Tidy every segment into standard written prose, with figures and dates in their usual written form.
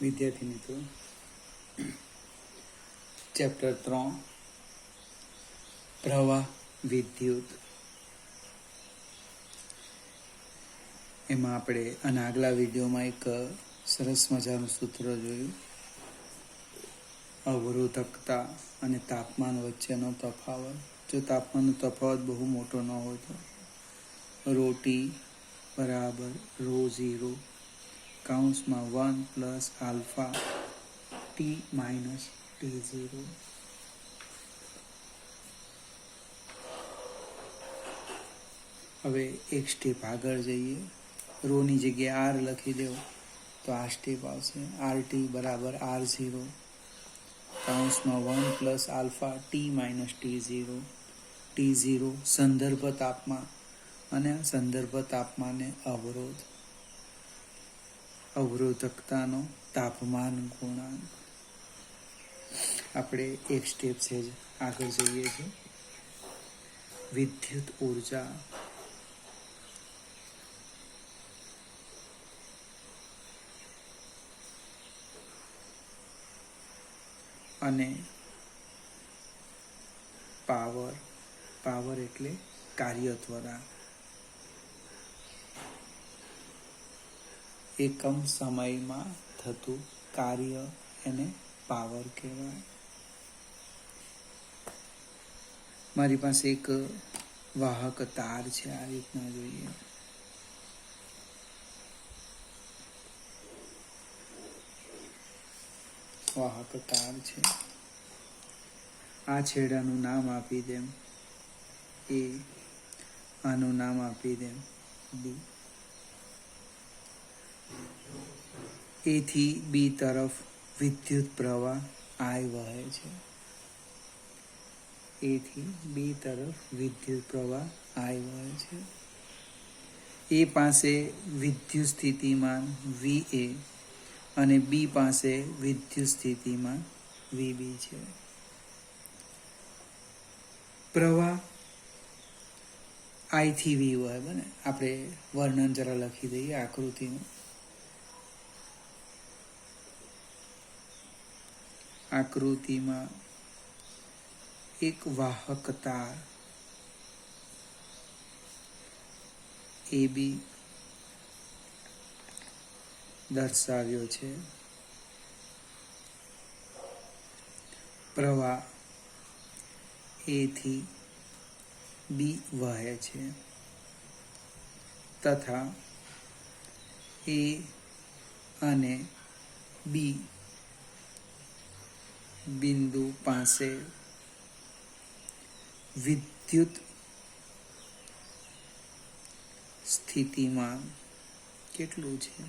વિદ્યાર્થી મિત્રો, ચેપ્ટર 3 પ્રવાહ વિદ્યુત, એમાં આપણે આના આગલા વિડીયોમાં એક સરસ મજાનું સૂત્ર જોયું, અવરોધકતા અને તાપમાન વચ્ચેનો તફાવત. જો તાપમાનનો તફાવત બહુ મોટો ન હોય તો ρT બરાબર ρ0 કૌંસમાં 1 plus alpha T minus T0. હવે એક સ્ટેપ આગળ જઈએ. રોની જગ્યાએ R લખી દેવો તો આ સ્ટેપ આવશે. RT બરાબર R0 કૌંસમાં 1 plus alpha T minus T0. T0 સંદર્ભ તાપમાન અને સંદર્ભ તાપમાને અવરોધ, અવરોધકતાનો તાપમાન ગુણાંક. આપણે એક સ્ટેપ છે જ આગળ જઈએ છીએ. વિદ્યુત ઉર્જા અને પાવર, પાવર એટલે કાર્યત્વરા. એકમ સમયમાં થતું કાર્ય એને પાવર કહેવાય. મારી પાસે એક વાહક તાર છે, આ રીતના જોઈએ. વાહક તાર છે, આ છેડાનું નામ આપી દેમ A, આનું નામ આપી દેમ B. A થી B તરફ વિદ્યુત પ્રવાહ I વહે છે. A થી B તરફ વિદ્યુત પ્રવાહ I વહે છે. A પાસે વિદ્યુત સ્થિતિમાન VA અને B પાસે વિદ્યુત સ્થિતિમાન VB છે. પ્રવાહ I થી V વહે. બને આપણે વર્ણન જરા લખી દઈએ આકૃતિનું. આકૃતિમાં એક વાહક તાર AB દર્શાવ્યો છે. પ્રવાહ A થી B વહે છે તથા A અને B બિંદુ પાસે વિદ્યુત સ્થિતિમાન કેટલું છે?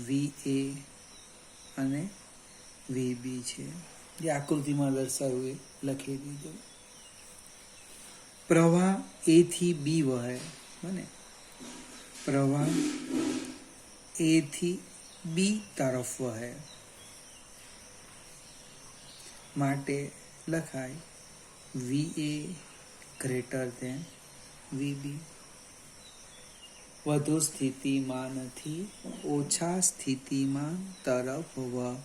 VA અને VB છે. જે આકૃતિમાં દર્શાવ્યું એ લખી દીધું. પ્રવાહ A થી B વહે. બને પ્રવાહ A થી B તરફ વહે માટે લખાય VA ગ્રેટર ધેન VB. વધુ સ્થિતિમાનથી ઓછા સ્થિતિમાન તરફ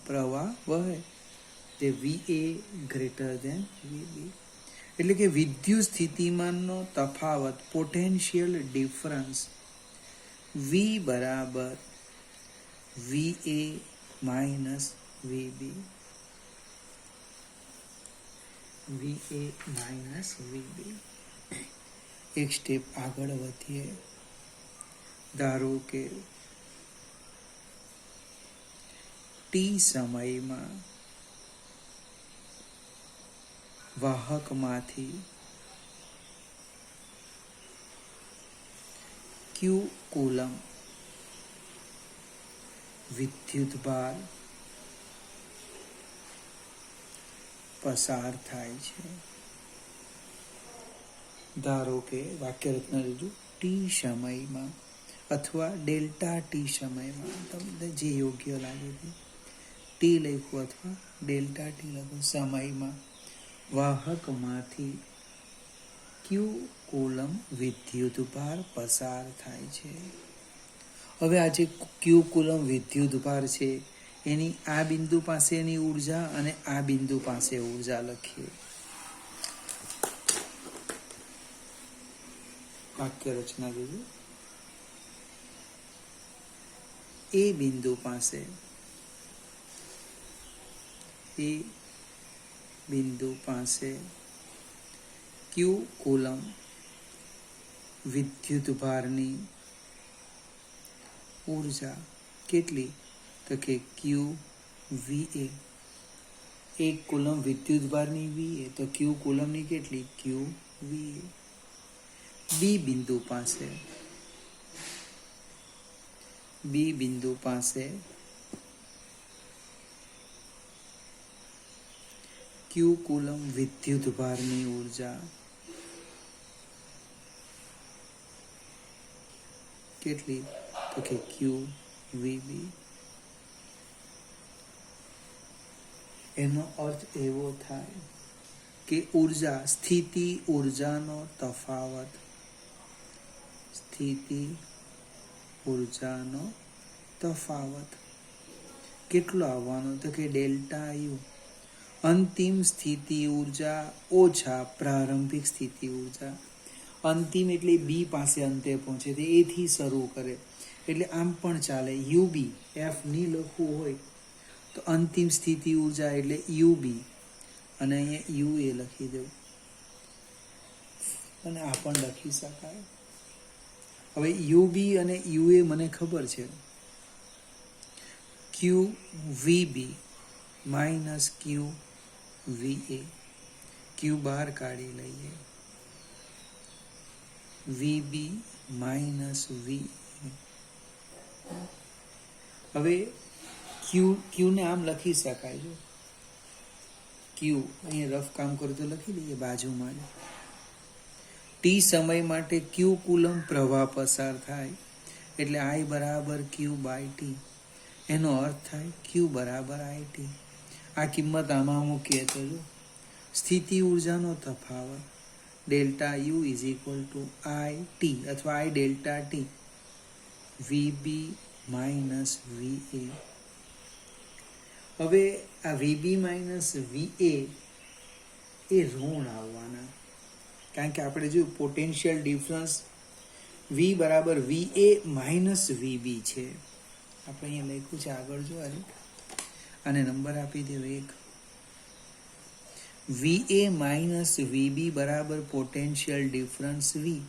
પ્રવાહ વહે તે VA ગ્રેટર ધેન VB. એટલે કે વિદ્યુત સ્થિતિમાનનો તફાવત, પોટેન્શિયલ ડિફરન્સ V બરાબર VA minus VB. VA minus VB. એક સ્ટેપ આગળ વધીએ. ધારો કે T સમયમાં વાહકમાંથી Q કુલમ વિદ્યુતભાર પસાર થાય છે. ધારો કે વાક્ય રચના જોજો. T સમયમાં અથવા ડેલ્ટા T સમયમાં, તમને જે યોગ્ય લાગે તે T લખો અથવા ડેલ્ટા T લખો. સમયમાં વાહકમાંથી Q કુલમ વિદ્યુતભાર પસાર થાય છે. હવે આ જે Q કુલમ વિદ્યુતભાર છે એની આ બિંદુ પાસેની ઉર્જા અને આ બિંદુ પાસે ઉર્જા લખીએ. વાક્ય રચના જોજો. એ બિંદુ પાસે ક્યુ કુલમ વિદ્યુત ભારની ઉર્જા કેટલી? તો કે ક્યુ વીએ. એક કુલમ વિદ્યુત ભારની વીએ, તો ક્યુ કુલમની કેટલી? ક્યુ વીએ. બી બિંદુ પાસે ક્યુ કુલમ વિદ્યુત ભારની ઉર્જા કેટલી? તો કે ક્યુ વીબી. એનો અર્થ એવો થાય કે ઉર્જા, સ્થિતિ ઉર્જાનો તફાવત, કેટલો આવવાનો? તો કે ડેલ્ટા યુ. અંતિમ સ્થિતિ ઉર્જા ઓછા પ્રારંભિક સ્થિતિ ઉર્જા. અંતિમ એટલે બી પાસે અંતે પહોંચે, તે એથી શરૂ કરે, એટલે આમ પણ ચાલે. યુબી, એફ ની લખવું હોય તો અંતિમ સ્થિતિ ઉર્જા એટલે યુબી, અને અહીંયા યુ એ લખી દઉં, અને આ પણ લખી શકાય. હવે યુબી અને યુએ મને ખબર છે. ક્યુ વીબી માઇનસ ક્યુ વીએ. ક્યુ બહાર કાઢી લઈએ. VB minus V. હવે ક્યુને આમ લખી શકાય. જો ક્યુ અહીંયા રફ કામ કરું તો લખી દઈએ બાજુમાં. ટી સમય માટે ક્યુ કુલમ પ્રવાહ પસાર થાય, એટલે આઈ બરાબર ક્યુ બાય ટી. એનો અર્થ થાય ક્યુ બરાબર આઈ ટી. આ કિંમત આમાં મૂકીએ તો જો સ્થિતિ ઉર્જાનો તફાવત delta you is equal to I T અથવા આઈ ડેલ્ટા ટી વીબી માઇનસ વીએ. હવે આ વીબી માઇનસ વીએ એ ઋણ આવવાના, કારણ કે આપણે જોયું પોટેન્શિયલ ડિફરન્સ વી બરાબર વીએ માઇનસ વીબી છે. આપણે અહીંયા લખ્યું છે આગળ જો, આને નંબર આપી દેવો 1. વીએ માઇનસ વીબી બરાબર પોટેન્શિયલ ડિફરન્સ વી.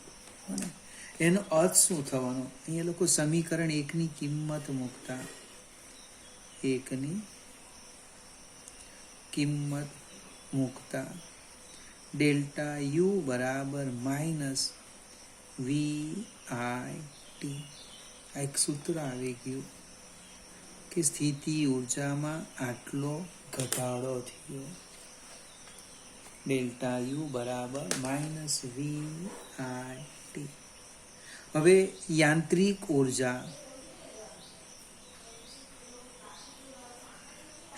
એનો અર્થ શું થવાનો? અહીંયા લોકો સમીકરણ 1ની કિંમત મૂકતા, 1ની કિંમત મૂકતા ડેલ્ટા યુ બરાબર માઇનસ વી આઈ ટી. આ એક સૂત્ર આવી ગયું કે સ્થિતિ ઉર્જામાં આટલો ઘટાડો થયો. ડેલ્ટા યુ બરાબર માઇનસ વી આઈ ટી. હવે યાંત્રિક ઉર્જા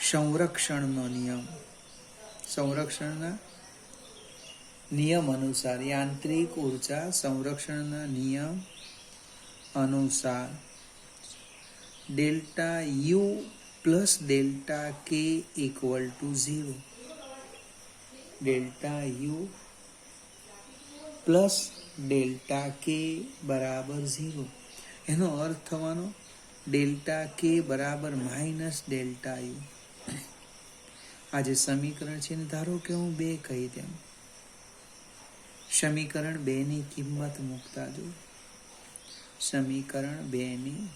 સંરક્ષણનો નિયમ, સંરક્ષણના નિયમ અનુસાર, યાંત્રિક ઉર્જા સંરક્ષણના નિયમ અનુસાર ડેલ્ટા યુ પ્લસ ડેલ્ટા કે equal to 0. Delta you plus delta કે બરાબર 0. એનો અર્થ થવાનો ડેલ્ટા કે બરાબર માઇનસ ડેલ્ટા યુ. આ જે સમીકરણ છે ને ધારો કે હું 2 કહી દેમ, સમીકરણ 2ની કિંમત મૂકતા જો, સમીકરણ 2ની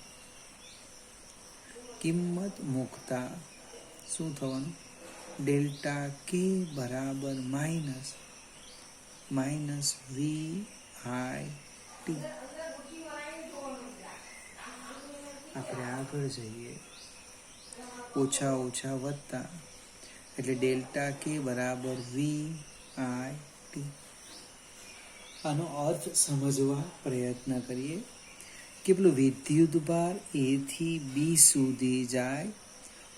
કિંમત મૂકતા શું થવાનું? ડેલ્ટા કે બરાબર માઇનસ વી આઈ ટી. આપણે આગળ જઈએ, ઓછા ઓછા વત્તા, એટલે ડેલ્ટા કે બરાબર વી આઈ ટી. આનો અર્થ સમજવા પ્રયત્ન કરીએ કે પેલું વિદ્યુત ભાર એ થી બી સુધી જાય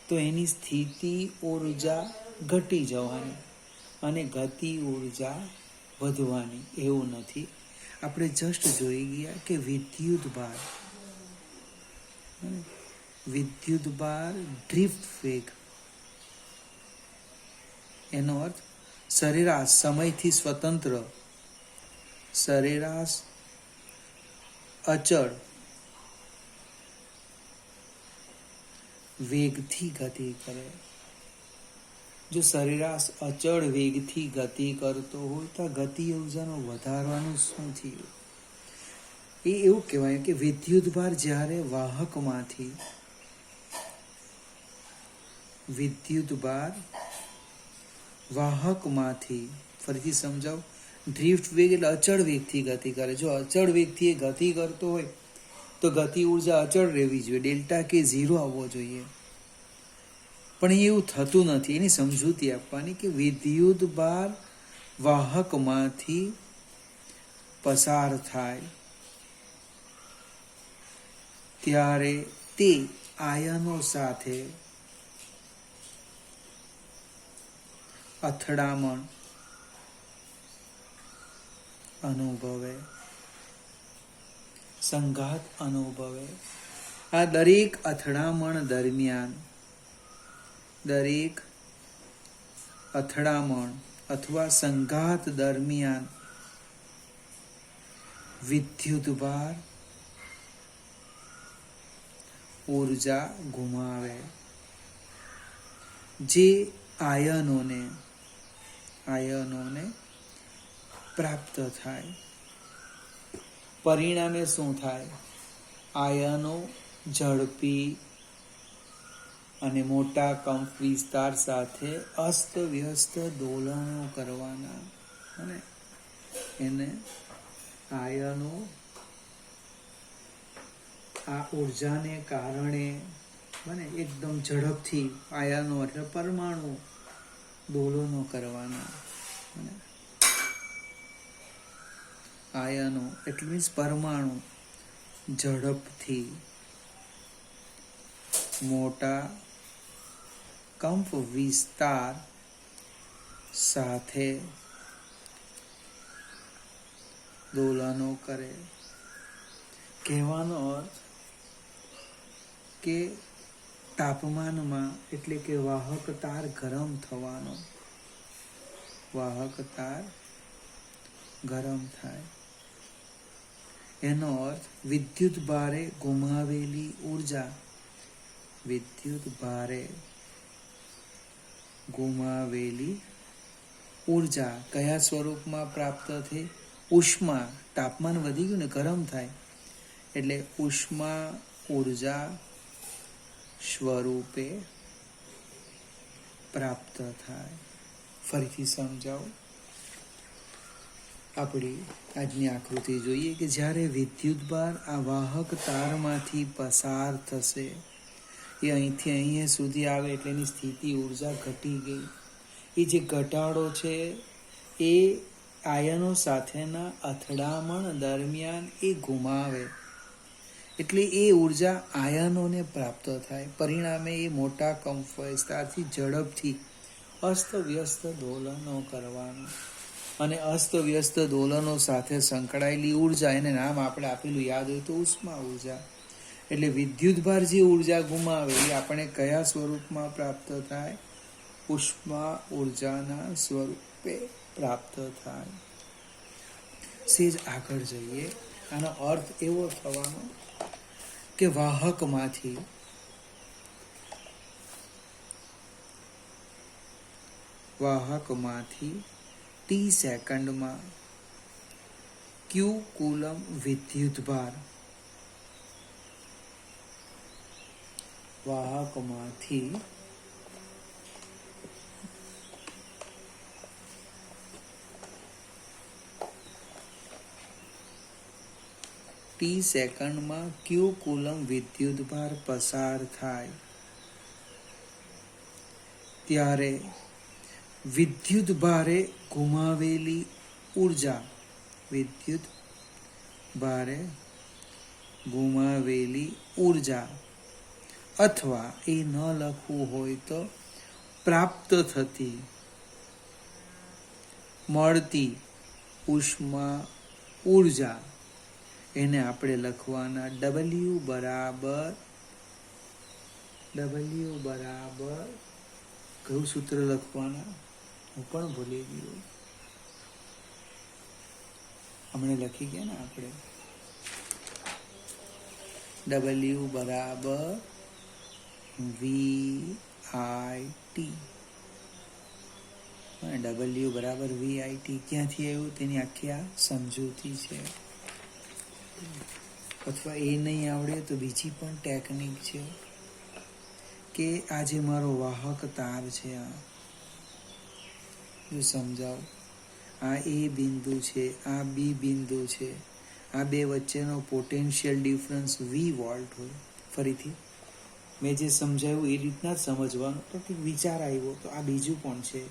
તો એની સ્થિતિ ઉર્જા ઘટી જવાની અને ગતિ ઉર્જા વધવાની. એવું નથી. આપણે જસ્ટ જોઈ ગયા કે વિદ્યુત ભાર વિદ્યુતભાર ડ્રિફ્ટ વેગ, એનો અર્થ સરેરાશ સમયથી સ્વતંત્ર, સરેરાશ અચળ વેગથી ગતિ કરે. જો સરેરાશ અચળ વેગથી ગતિ કરતો હોય તો ગતિ ઉર્જાનો વધારવાનું શું થયું? એ એવું કહેવાય કે વિદ્યુતભાર જ્યારે વાહકમાંથી ફરીથી સમજાવ, ડ્રિફ્ટ વેગ એટલે અચળ વેગથી ગતિ કરે. જો અચળ વેગથી એ ગતિ કરતો હોય તો ગતિ ઉર્જા અચળ રહેવી જોઈએ, ડેલ્ટા કે 0 આવવો જોઈએ. પણ એવું થતું નથી. એની સમજૂતી આપવાની કે વિદ્યુતભાર વાહકમાંથી પસાર થાય ત્યારે તે આયનો સાથે અથડામણ અનુભવે, સંઘાત અનુભવે. આ દરેક અથડામણ અથવા સંઘાત દરમિયાન વિદ્યુતભાર ઉર્જા ગુમાવે, જે આયનોને પ્રાપ્ત થાય. પરિણામે શું થાય? આયનો ઝડપી અને મોટા કંપ વિસ્તાર સાથે અસ્તવ્યસ્ત દોલનો કરવાના, અને એને આયનો આ ઉર્જાને કારણે એકદમ ઝડપથી આયનો એટલે પરમાણુ દોલનો કરવાના. આયનો એટલે મીન્સ પરમાણુ ઝડપથી મોટા કંપ વિસ્તાર સાથે દોલનો કરે. કહેવાનો અર્થ કે તાપમાનમાં એટલે કે વાહક તાર ગરમ થવાનો, એનો અર્થ વિદ્યુતભારે ગુમાવેલી ઉર્જા કયા સ્વરૂપમાં પ્રાપ્ત થઈ? ઉષ્મા. તાપમાન વધી ગયું ને, ગરમ થાય એટલે ઉષ્મા ઉર્જા સ્વરૂપે પ્રાપ્ત થાય. ફરીથી સમજાવો. આપણી આજની આકૃતિ જોઈએ કે જ્યારે વિદ્યુતભાર આ વાહક તારમાંથી પસાર થશે, એ અહીંથી અહીંયા સુધી આવે એટલે એની સ્થિતિ ઉર્જા ઘટી ગઈ. એ જે ઘટાડો છે એ આયનો સાથેના અથડામણ દરમિયાન એ ગુમાવે, એટલે એ ઉર્જા આયનોને પ્રાપ્ત થાય. પરિણામે એ મોટા કંપ વિસ્તારથી ઝડપથી અસ્તવ્યસ્ત દોલનો કરવાનું, અને અસ્તવ્યસ્ત દોલનો સાથે સંકળાયેલી ઉર્જા, એને નામ આપણે આપેલું યાદ હોય તો ઉષ્મા ઉર્જા. એટલે વિદ્યુતભાર જે ઉર્જા ગુમાવે એ આપણે કયા સ્વરૂપમાં પ્રાપ્ત થાય? ઉષ્મા ઉર્જાના સ્વરૂપે પ્રાપ્ત થાય. સેજ આગળ જઈએ. આનો અર્થ એવો થવાનો કે વાહકમાંથી ટી સેકન્ડમાં ક્યુ કુલમ વિદ્યુતભાર વાહકમાંથી ટી સેકન્ડમાં ક્યુ કુલમ વિદ્યુતભાર પસાર થાય ત્યારે વિદ્યુતભારે ગુમાવેલી ઉર્જા અથવા એ ન લખવું હોય તો પ્રાપ્ત થતી મળતી ઉષ્મા ઉર્જા, એને આપણે લખવાના W = W બરાબર કયું સૂત્ર લખવાના હું પણ ભૂલી ગયો. હમણાં લખી ગયા ને આપણે. W બરાબર VIT. W બરાબર VIT ક્યાંથી આવ્યું તેની આખી આ સમજૂતી છે. અથવા એ નહીં આવડે તો બીજી પણ ટેકનિક છે કે આ જે મારો વાહક તાર છે, આ જો સમજાવ, આ એ બિંદુ છે, આ બી બિંદુ છે, આ બે વચ્ચેનો પોટેન્શિયલ ડિફરન્સ V વોલ્ટ હોય. ફરીથી મેં જે સમજાવ્યું એ રીતના જ સમજવાનું. તો વિચાર આવ્યો તો આ બીજું પણ છે.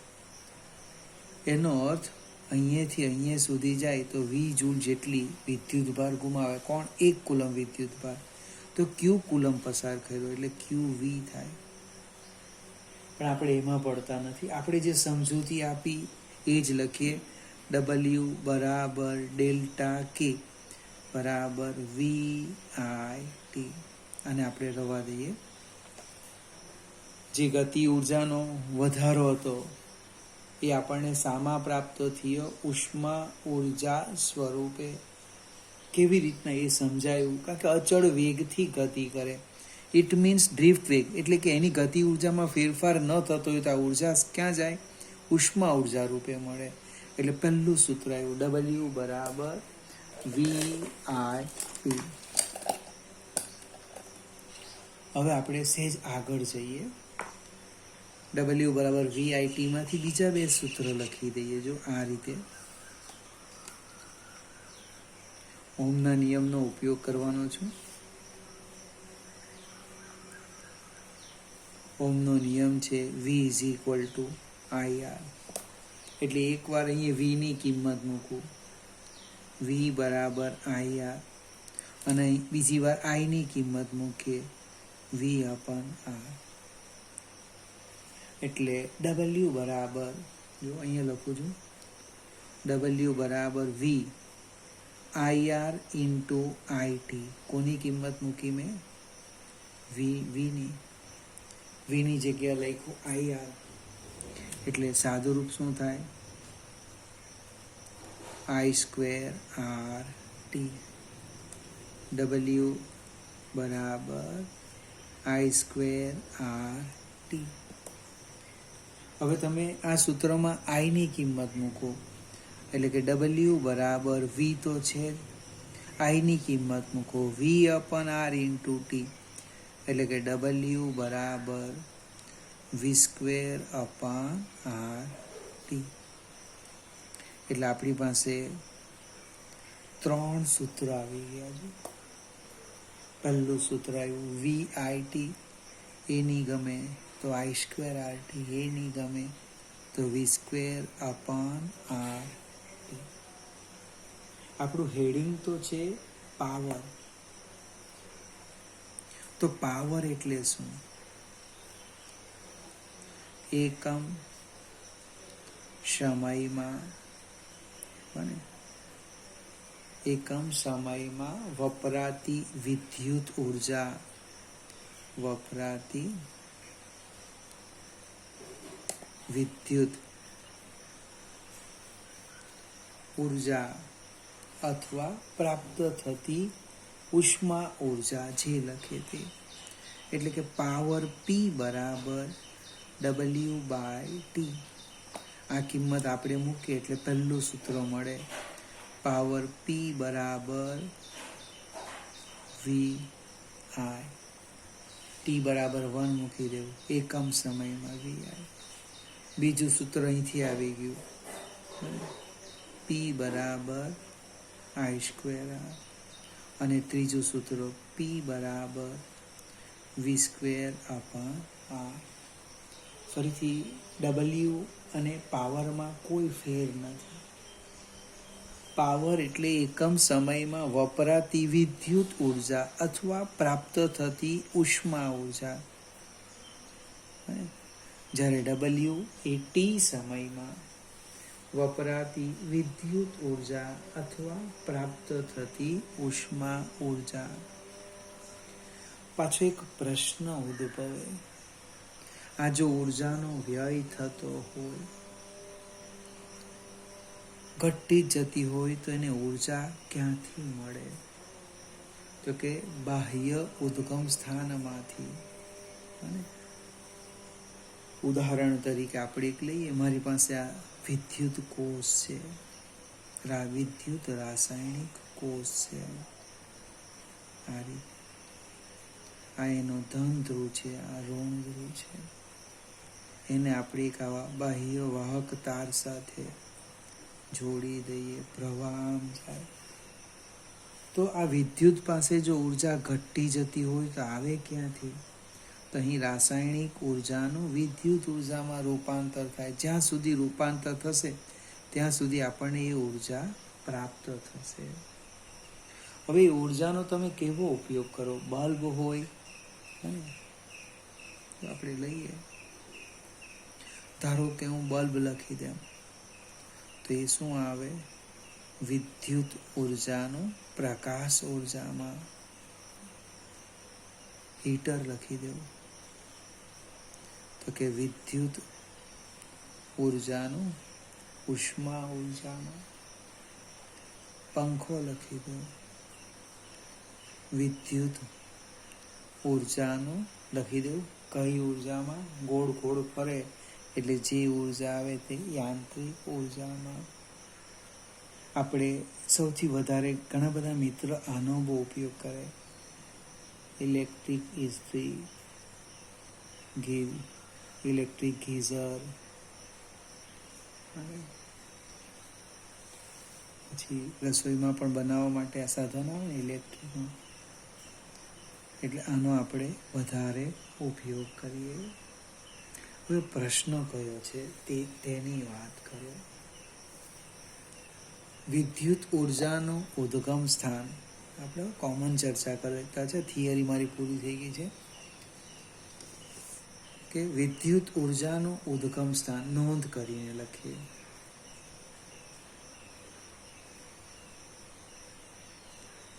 એનો અર્થ અહીંયાથી અહીંયા સુધી જાય તો V જૂલ જેટલી વિદ્યુતભાર ગુમાવે. કોણ? 1 કુલમ વિદ્યુતભાર. તો Q કુલમ પસાર કર્યો એટલે QV થાય. પણ આપણે એમાં પડતા નથી. આપણે જે સમજૂતી આપી એ જ લખીએ. W બરાબર ડેલ્ટા K બરાબર VIT. અને આપણે રવા દઈએ. જે ગતિ ઉર્જાનો વધારો હતો એ આપણને શામાં પ્રાપ્ત થયો? ઉષ્મા ઉર્જા સ્વરૂપે. કેવી રીતના એ સમજાયું? કારણ કે અચળ વેગથી ગતિ કરે. ઇટ મીન્સ ડ્રિફ્ટ વેગ, એટલે કે એની ગતિ ઉર્જામાં ફેરફાર ન થતો હોય તો આ ઉર્જા ક્યાં જાય? ઉષ્મા ઉર્જા રૂપે મળે. એટલે પહેલું સૂત્ર આવ્યું W બરાબર VIT. હવે આપણે સહેજ આગળ જઈએ. W બરાબર VIT માંથી બીજા બે સૂત્ર લખી દઈએ. જો આ રીતે ઓહમના નિયમનો ઉપયોગ કરવાનો છું. ઓહમનો નિયમ છે V = IR. એટલે એકવાર અહીંયા V ની કિંમત મૂકું, V બરાબર IR, અને બીજી વાર I ની કિંમત મૂકીએ, V/R. એટલે W બરાબર, જો અહીંયા લખું છું, W બરાબર V IR ઇન્ટુ IT. કોની કિંમત મૂકી મેં? Vની જગ્યા લખ્યું IR. એટલે સાદું રૂપ શું થાય? I²RT. W બરાબર I²RT. હવે તમે આ સૂત્રમાં I ની કિંમત મૂકો. એટલે કે W બરાબર V તો છે, I ની કિંમત મૂકો V/R ઇન્ટુ T. એટલે કે W બરાબર V²/RT. એટલે આપણી પાસે 3 સૂત્ર આવી ગયા છે. પહેલું સૂત્ર આવ્યું VIT, એ નહીં ગમે તો I²RT, એ નહીં ગમે તો V²/RT. આપણું હેડિંગ તો છે પાવર. તો પાવર એટલે શું? એકમ સમયમાં વપરાતી વિદ્યુત ઉર્જા. અથવા પ્રાપ્ત થતી ઉષ્મા ઉર્જા, જે લખે તે. એટલે કે પાવર P બરાબર W/T. આ કિંમત આપણે મૂકીએ એટલે પહેલું સૂત્ર મળે. પાવર P બરાબર VI. T બરાબર 1 મૂકી દેવું. એકમ સમયમાં VI. બીજું સૂત્ર અહીંથી આવી ગયું. P બરાબર I²R. અને ત્રીજું સૂત્ર P બરાબર V²/R. ફરીથી W અને પાવરમાં કોઈ ફેર નથી. પાવર એટલે એકમ સમયમાં વપરાતી વિદ્યુત ઉર્જા અથવા પ્રાપ્ત થતી ઉષ્મા ઉર્જા. જ્યારે W એ T સમયમાં વપરાતી વિદ્યુત ઉર્જા અથવા પ્રાપ્ત થતી ઉષ્મા ઉર્જા. પાછો એક પ્રશ્ન ઉદ્ભવે, આ જો ઉર્જાનો વ્યય થતો હોય, ઘટતી જતી હોય, તો એને ઉર્જા ક્યાંથી મળે? તો કે બાહ્ય ઉદ્ગમ સ્થાનમાંથી. અને ઉદાહરણ તરીકે આપણે એક લઈએ, મારી પાસે આ વિદ્યુત કોષ છે, વિદ્યુત રાસાયણિક કોષ છે. આ એનો ધન ધ્રુવ છે, આ ઋણ ધ્રુવ છે. એને આપણે એક આવા બાહ્ય વાહક તાર સાથે જોડી દઈએ, પ્રવાહ આમ જાય. તો આ વિદ્યુત પાસે જો ઉર્જા ઘટતી જતી હોય તો આવે ક્યાંથી? તો અહીં રાસાયણિક ઉર્જાનું વિદ્યુત ઉર્જામાં રૂપાંતર થાય. જ્યાં સુધી રૂપાંતર થશે ત્યાં સુધી આપણને એ ઉર્જા પ્રાપ્ત થશે. હવે એ ઉર્જાનો તમે કેવો ઉપયોગ કરો? બલ્બ હોય તો આપણે લઈએ, ધારો કે હું બલ્બ લખી દઉં, તો એ શું આવે? વિદ્યુત ઉર્જાનું પ્રકાશ ઉર્જામાં. હીટર લખી દેવું તો કે વિદ્યુત ઉર્જાનું ઉષ્મા ઉર્જામાં. પંખો લખી દો, વિદ્યુત ઉર્જાનું લખી દેવું કઈ ઉર્જામાં? ગોળ ગોળ ફરે એટલે જે ઉર્જા આવે તે યાંત્રિક ઉર્જામાં. આપણે સૌથી વધારે ઘણા બધા મિત્રો આનો બહુ ઉપયોગ કરે. ઇલેક્ટ્રિક ઇસ્ત્રી, ઇલેક્ટ્રિક ગીઝર, પછી રસોઈમાં પણ બનાવવા માટે આ સાધન આવે ને ઇલેક્ટ્રિકનું, એટલે આનો આપણે વધારે ઉપયોગ કરીએ. હવે પ્રશ્ન કયો છે તેની વાત કરો. વિદ્યુત ઉર્જાનું ઉદ્ગમ સ્થાન આપણે કોમન ચર્ચા કરતા છે. થિયરી મારી પૂરી થઈ ગઈ છે કે વિદ્યુત ઉર્જાનું ઉદ્ગમ સ્થાન નોંધ કરીને લખીએ.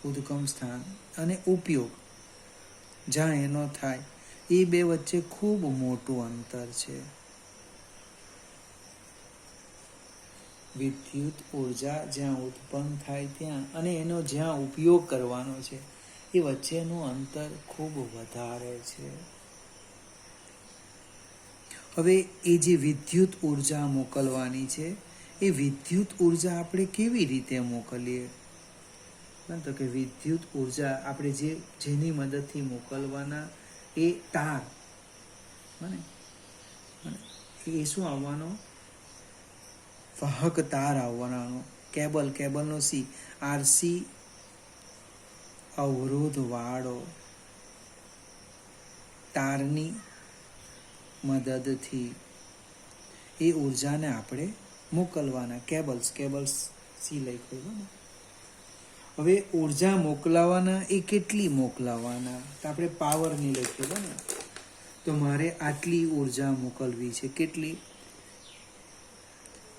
ઉદ્ગમ સ્થાન અને ઉપયોગ જ્યાં એનો થાય એ બે વચ્ચે ખૂબ મોટું અંતર છે. વિદ્યુત ઉર્જા જ્યાં ઉત્પન્ન થાય ત્યાં અને એનો જ્યાં ઉપયોગ કરવાનો છે એ વચ્ચેનું અંતર ખૂબ વધારે છે. હવે એ જે વિદ્યુત ઉર્જા મોકલવાની છે એ વિદ્યુત ઉર્જા આપણે કેવી રીતે મોકલીએ? તો કે વિદ્યુત ઉર્જા આપણે જેની મદદથી મોકલવાના એ તાર, એ શું આવવાનો? વાહક તાર આવવાનો. કેબલનો સી, આરસી અવરોધ વાળો તારની મદદથી એ ઉર્જાને આપણે મોકલવાના. કેબલ્સ સી લખ્યું. હવે ઉર્જા મોકલાવાના એ કેટલી મોકલાવાના? તો આપણે પાવરની લખીએ ને, તો મારે આટલી ઉર્જા મોકલવી છે. કેટલી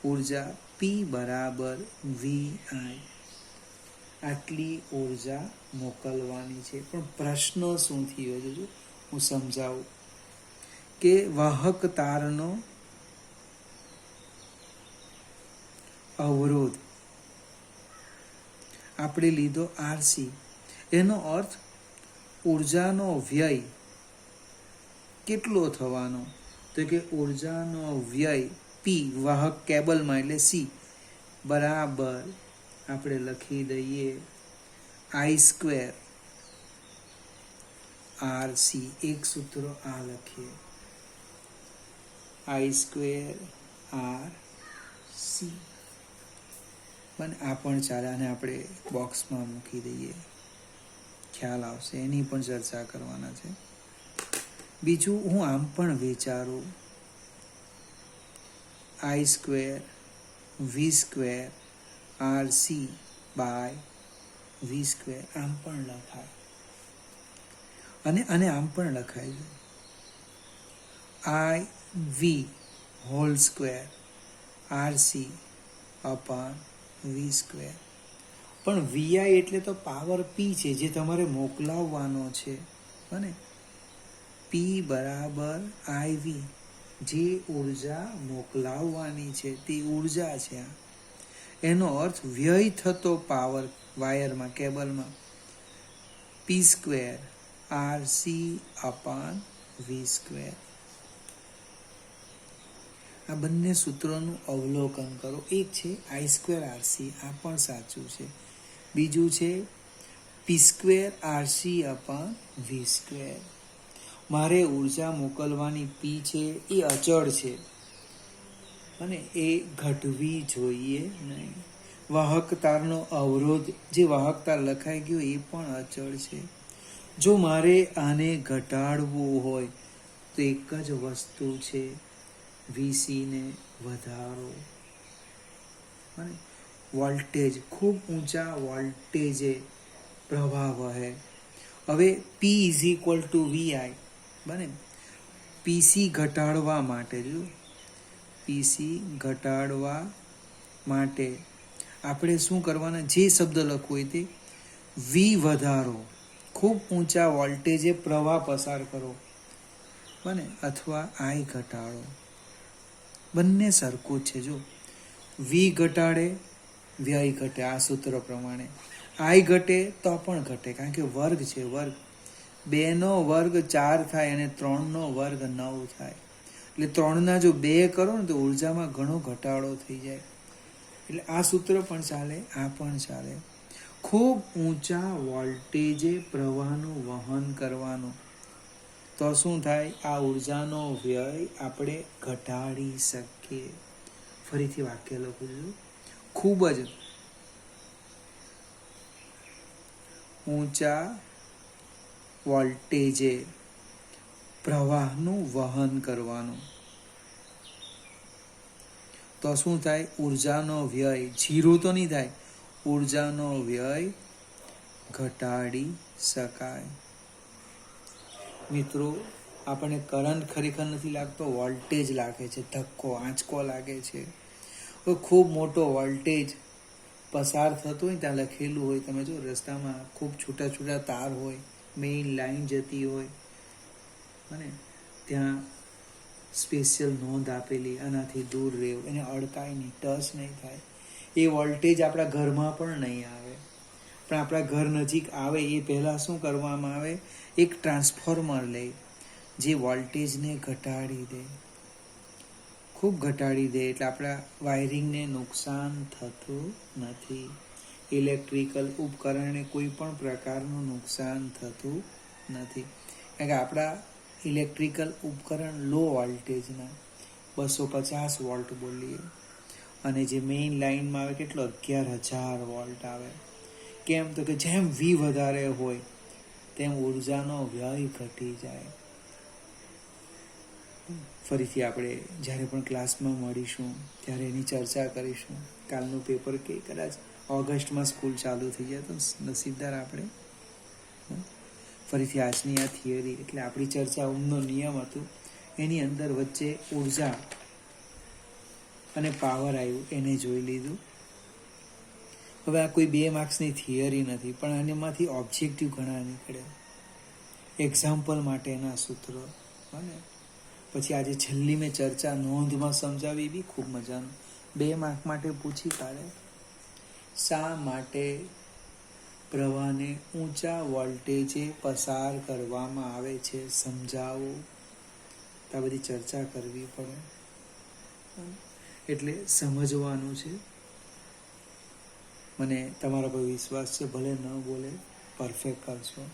ઉર્જા? P બરાબર VI. આટલી ઉર્જા મોકલવાની છે. પણ પ્રશ્ન શું થયો છે હું સમજાવું કે વાહક તારનો અવરોધ આપણે લીધો RC. એનો અર્થ ઉર્જાનો વ્યય કેટલો થવાનો? તો કે ઉર્જાનો વ્યય P વાહક કેબલમાં એટલે C બરાબર આપણે લખી દઈએ I² RC. એક સૂત્ર આ લખીએ, I² RC. આ પણ ચાલે, અને આપણે બોક્સમાં મૂકી દઈએ, ખ્યાલ આવશે. એની પણ ચર્ચા કરવાના છે. બીજું હું આમ પણ વિચારું, I² V² RC by V². આમ પણ લખાય અને આમ પણ લખાય IV² RC અપાન V². પણ VI એટલે તો પાવર P છે જે તમારે મોકલાવવાનો છે. અને પી બરાબર IV, જે ઉર્જા મોકલાવવાની છે તે ઉર્જા છે આ. એનો અર્થ વ્યય થતો પાવર વાયરમાં, કેબલમાં P² RC/V². આ બંને સૂત્રોનું અવલોકન કરો. એક છે I²RC, આ પણ સાચું છે. બીજું છે P² RC/V². મારે ઉર્જા મોકલવાની P છે એ અચળ છે અને એ ઘટવી જોઈએ નહીં. વાહકતારનો અવરોધ, જે વાહકતાર લખાઈ ગયો એ પણ અચળ છે. જો મારે આને ઘટાડવું હોય તો એક જ વસ્તુ છે, VC ને વધારો. અને વોલ્ટેજ, ખૂબ ઊંચા વોલ્ટેજે પ્રવાહ વહે. હવે P = VI બને. PC ઘટાડવા માટે, જો PC ઘટાડવા માટે આપણે શું કરવાના, જે શબ્દ લખવો હોય તે V વધારો, ખૂબ ઊંચા વોલ્ટેજે પ્રવાહ પસાર કરો બને, અથવા I ઘટાડો. બંને સરખું જ છે. જો V ઘટાડે, વ્યય ઘટે આ સૂત્ર પ્રમાણે. I ઘટે તો પણ ઘટે, કારણ કે વર્ગ છે. વર્ગ 2નો વર્ગ 4 થાય અને 3નો વર્ગ 9 થાય. એટલે 3ના જો 2 કરો ને તો ઉર્જામાં ઘણો ઘટાડો થઈ જાય. એટલે આ સૂત્ર પણ ચાલે, આ પણ ચાલે. ખૂબ ઊંચા વોલ્ટેજે પ્રવાહનું વહન કરવાનું, તો શું થાય, આ ઉર્જાનો વ્યય આપણે ઘટાડી શકીએ. ફરીથી વાક્ય લખું છું. ખૂબ જ ઊંચા વોલ્ટેજે પ્રવાહનું વહન કરવાનું, તો શું થાય, ઉર્જાનો વ્યય 0 તો નહીં થાય, ઉર્જાનો વ્યય ઘટાડી શકાય. મિત્રો, આપણને કરંટ ખરેખર નથી લાગતો, વોલ્ટેજ લાગે છે. ધક્કો, આંચકો લાગે છે. ખૂબ મોટો વોલ્ટેજ પસાર થતો હોય, ત્યાં લખેલું હોય, તમે જો રસ્તામાં ખૂબ છૂટા છૂટા તાર હોય, મેઇન લાઈન જતી હોય અને ત્યાં સ્પેશિયલ નોંધ આપેલી, આનાથી દૂર રહેવું, એને અડકાય નહીં, ટચ નહીં થાય. એ વોલ્ટેજ આપણા ઘરમાં પણ નહીં આવે. પણ આપણા ઘર નજીક આવે એ પહેલાં શું કરવામાં આવે, એક ટ્રાન્સફોર્મર લે, જે વોલ્ટેજને ઘટાડી દે, ખૂબ ઘટાડી દે. એટલે આપણા વાયરિંગને નુકસાન થતું નથી. ઇલેક્ટ્રિકલ ઉપકરણને કોઈ પણ પ્રકારનું નુકસાન થતું નથી. કારણ કે આપણા ઇલેક્ટ્રિકલ ઉપકરણ લો વોલ્ટેજના 250 વોલ્ટ બોલીએ, અને જે મેઇન લાઇનમાં આવે કેટલો 11,000 વોલ્ટ આવે. કેમ તો કે જેમ V વધારે હોય તેમ ઉર્જાનો વ્યય ઘટી જાય. ફરીથી આપણે જ્યારે પણ ક્લાસમાં મળીશું ત્યારે એની ચર્ચા કરીશું. કાલનું પેપર કે કદાચ ઓગસ્ટમાં સ્કૂલ ચાલુ થઈ જાય તો નસીબદાર આપણે. ફરીથી આજની આ થિયરી, એટલે આપણી ચર્ચા ઓમનો નિયમ હતું, એની અંદર વચ્ચે ઉર્જા અને પાવર આવ્યું, એને જોઈ લીધું. હવે આ કોઈ 2 માર્ક્સની થિયરી નથી, પણ આનામાંથી ઓબ્જેક્ટિવ ઘણા નીકળે, એક્ઝામ્પલ માટેના સૂત્રો. અને પછી આજે છેલ્લી મેં ચર્ચા નોંધમાં સમજાવી, બી ખૂબ મજાનું, 2 માર્ક માટે પૂછી કાઢે. શા માટે પ્રવાહને ઊંચા વોલ્ટેજે પસાર કરવામાં આવે છે, સમજાવો. આ બધી ચર્ચા કરવી પડે, એટલે સમજવાનું છે. મને તમારા પર વિશ્વાસ છે, ભલે ન બોલે પરફેક્ટ કરશો.